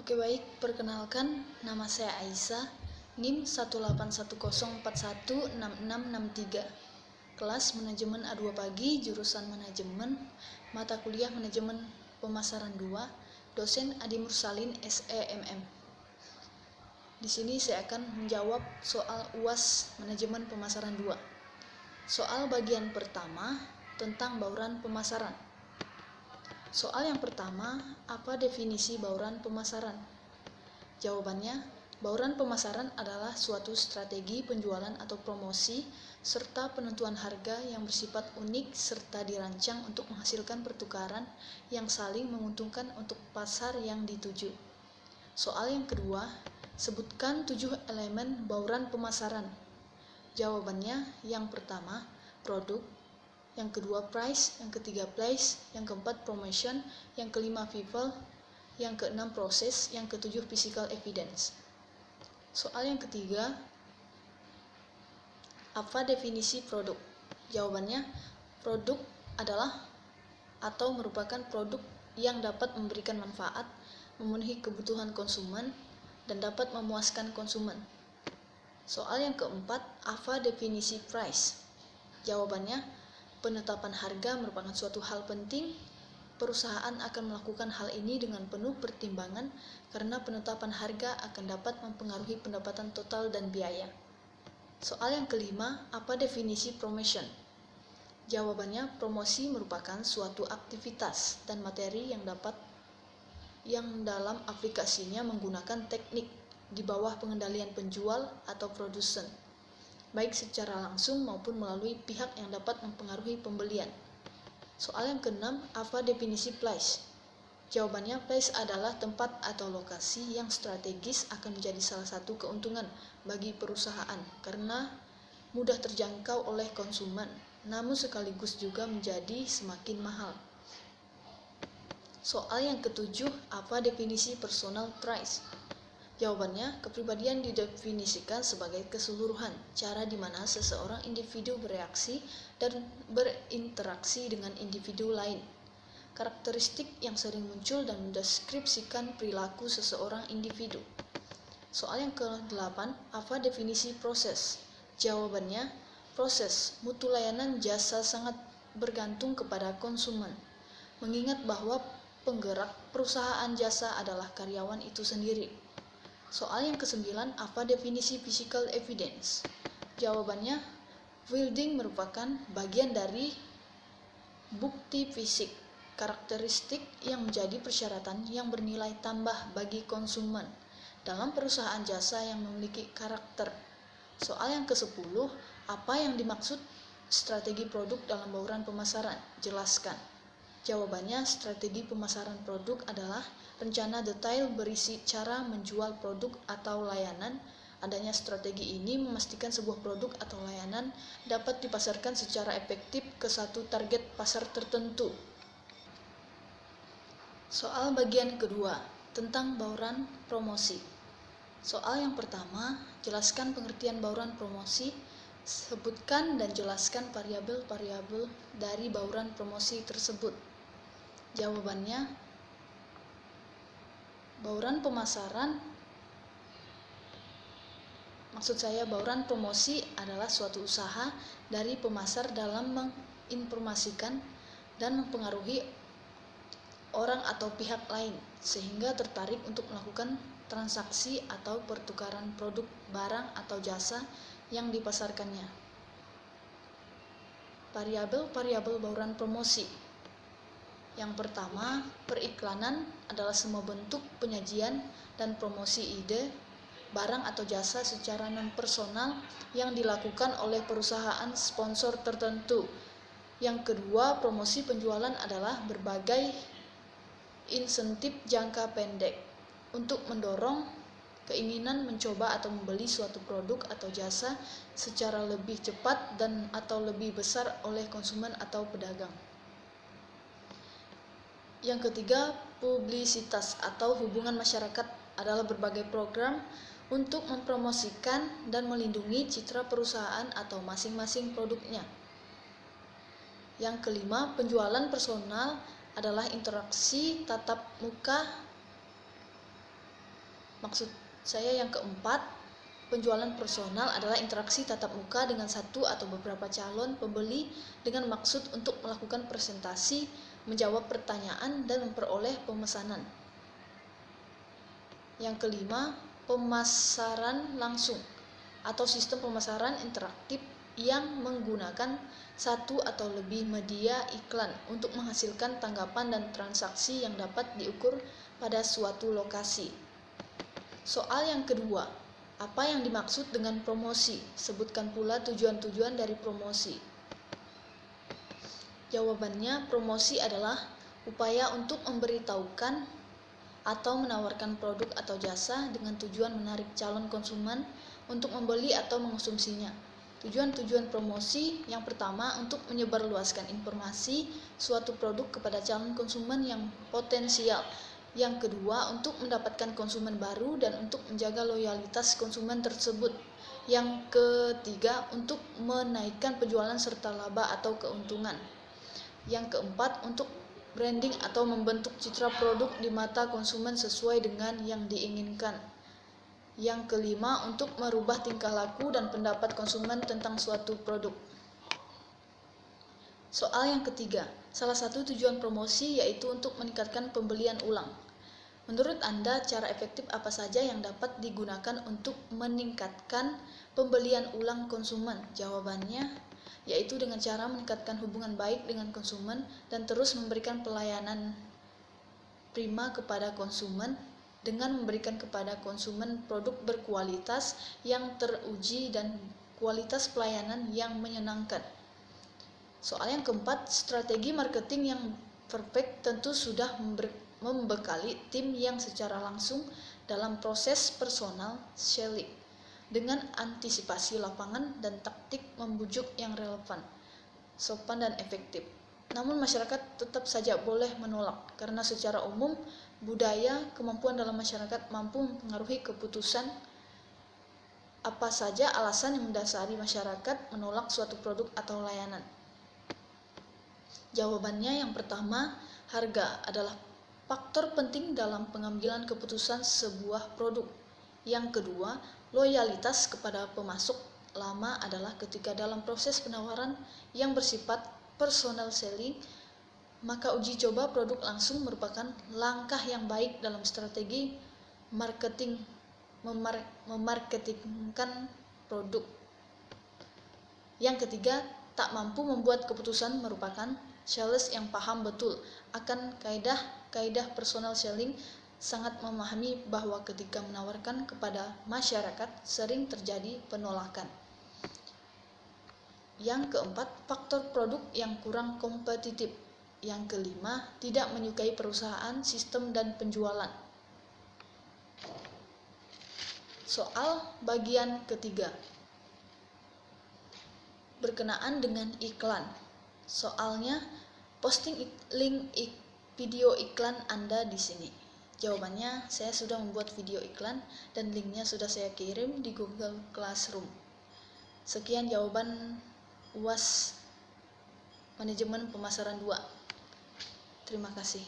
Oke baik, perkenalkan nama saya Aisyah, NIM 18104166663. Kelas Manajemen A2 Pagi, jurusan Manajemen, mata kuliah Manajemen Pemasaran 2, dosen Adi Mursalin SEMM. Di sini saya akan menjawab soal UAS Manajemen Pemasaran 2. Soal bagian pertama tentang bauran pemasaran. Soal yang pertama, apa definisi bauran pemasaran? Jawabannya, bauran pemasaran adalah suatu strategi penjualan atau promosi serta penentuan harga yang bersifat unik serta dirancang untuk menghasilkan pertukaran yang saling menguntungkan untuk pasar yang dituju. Soal yang kedua, sebutkan 7 elemen bauran pemasaran. Jawabannya, yang pertama, produk, yang kedua price, yang ketiga place, yang keempat promotion, yang kelima people, yang keenam proses, yang ketujuh physical evidence. Soal yang ketiga, apa definisi produk? Jawabannya, produk adalah atau merupakan produk yang dapat memberikan manfaat, memenuhi kebutuhan konsumen, dan dapat memuaskan konsumen. Soal yang keempat, apa definisi price? Jawabannya, penetapan harga merupakan suatu hal penting. Perusahaan akan melakukan hal ini dengan penuh pertimbangan karena penetapan harga akan dapat mempengaruhi pendapatan total dan biaya. Soal yang kelima, apa definisi promotion? Jawabannya, promosi merupakan suatu aktivitas dan materi yang dalam aplikasinya menggunakan teknik di bawah pengendalian penjual atau produsen, baik secara langsung maupun melalui pihak yang dapat mempengaruhi pembelian. Soal yang keenam, apa definisi place? Jawabannya, place adalah tempat atau lokasi yang strategis akan menjadi salah satu keuntungan bagi perusahaan karena mudah terjangkau oleh konsumen, namun sekaligus juga menjadi semakin mahal. Soal yang ketujuh, apa definisi personal price? Jawabannya, kepribadian didefinisikan sebagai keseluruhan cara di mana seseorang individu bereaksi dan berinteraksi dengan individu lain. Karakteristik yang sering muncul dan mendeskripsikan perilaku seseorang individu. Soal yang ke-8, apa definisi proses? Jawabannya, proses mutu layanan jasa sangat bergantung kepada konsumen, mengingat bahwa penggerak perusahaan jasa adalah karyawan itu sendiri. Soal yang ke-9, apa definisi physical evidence? Jawabannya, wielding merupakan bagian dari bukti fisik, karakteristik yang menjadi persyaratan yang bernilai tambah bagi konsumen dalam perusahaan jasa yang memiliki karakter. Soal yang ke-10, apa yang dimaksud strategi produk dalam bauran pemasaran? Jelaskan. Jawabannya, strategi pemasaran produk adalah rencana detail berisi cara menjual produk atau layanan. Adanya strategi ini memastikan sebuah produk atau layanan dapat dipasarkan secara efektif ke satu target pasar tertentu. Soal bagian kedua, tentang bauran promosi. Soal yang pertama, jelaskan pengertian bauran promosi. Sebutkan dan jelaskan variabel-variabel dari bauran promosi tersebut. Jawabannya, bauran pemasaran, bauran promosi adalah suatu usaha dari pemasar dalam menginformasikan dan mempengaruhi orang atau pihak lain sehingga tertarik untuk melakukan transaksi atau pertukaran produk, barang, atau jasa yang dipasarkannya. Variabel-variabel bauran promosi. Yang pertama, periklanan adalah semua bentuk penyajian dan promosi ide, barang atau jasa secara non-personal yang dilakukan oleh perusahaan sponsor tertentu. Yang kedua, promosi penjualan adalah berbagai insentif jangka pendek untuk mendorong keinginan mencoba atau membeli suatu produk atau jasa secara lebih cepat dan atau lebih besar oleh konsumen atau pedagang. Yang ketiga, publisitas atau hubungan masyarakat adalah berbagai program untuk mempromosikan dan melindungi citra perusahaan atau masing-masing produknya. Yang kelima, penjualan personal adalah interaksi tatap muka Maksud saya yang keempat, penjualan personal adalah interaksi tatap muka dengan satu atau beberapa calon pembeli dengan maksud untuk melakukan presentasi, menjawab pertanyaan, dan memperoleh pemesanan. Yang kelima, pemasaran langsung atau sistem pemasaran interaktif yang menggunakan satu atau lebih media iklan untuk menghasilkan tanggapan dan transaksi yang dapat diukur pada suatu lokasi. Soal yang kedua, apa yang dimaksud dengan promosi? Sebutkan pula tujuan-tujuan dari promosi. Jawabannya, promosi adalah upaya untuk memberitahukan atau menawarkan produk atau jasa dengan tujuan menarik calon konsumen untuk membeli atau mengonsumsinya. Tujuan-tujuan promosi yang pertama untuk menyebarluaskan informasi suatu produk kepada calon konsumen yang potensial. Yang kedua untuk mendapatkan konsumen baru dan untuk menjaga loyalitas konsumen tersebut. Yang ketiga untuk menaikkan penjualan serta laba atau keuntungan. Yang keempat untuk branding atau membentuk citra produk di mata konsumen sesuai dengan yang diinginkan. Yang kelima, untuk merubah tingkah laku dan pendapat konsumen tentang suatu produk. Soal yang ketiga, salah satu tujuan promosi yaitu untuk meningkatkan pembelian ulang. Menurut Anda, cara efektif apa saja yang dapat digunakan untuk meningkatkan pembelian ulang konsumen? Jawabannya, yaitu dengan cara meningkatkan hubungan baik dengan konsumen dan terus memberikan pelayanan prima kepada konsumen, dengan memberikan kepada konsumen produk berkualitas yang teruji dan kualitas pelayanan yang menyenangkan. Soal yang keempat, strategi marketing yang perfect tentu sudah membekali tim yang secara langsung dalam proses personal selling dengan antisipasi lapangan dan taktik membujuk yang relevan, sopan dan efektif. Namun masyarakat tetap saja boleh menolak karena secara umum budaya, kemampuan dalam masyarakat mampu mempengaruhi keputusan apa saja alasan yang mendasari masyarakat menolak suatu produk atau layanan. Jawabannya yang pertama, harga adalah faktor penting dalam pengambilan keputusan sebuah produk. Yang kedua, loyalitas kepada pemasok lama adalah ketika dalam proses penawaran yang bersifat personal selling, maka uji coba produk langsung merupakan langkah yang baik dalam strategi marketing memarketingkan produk. Yang ketiga, tak mampu membuat keputusan merupakan sales yang paham betul akan kaidah personal selling, sangat memahami bahwa ketika menawarkan kepada masyarakat sering terjadi penolakan. Yang keempat, faktor produk yang kurang kompetitif. Yang kelima, tidak menyukai perusahaan, sistem, dan penjualan. Soal bagian ketiga, berkenaan dengan iklan. Soalnya, posting link video iklan Anda di sini. Jawabannya, saya sudah membuat video iklan dan linknya sudah saya kirim di Google Classroom. Sekian jawaban UAS Manajemen Pemasaran 2. Terima kasih.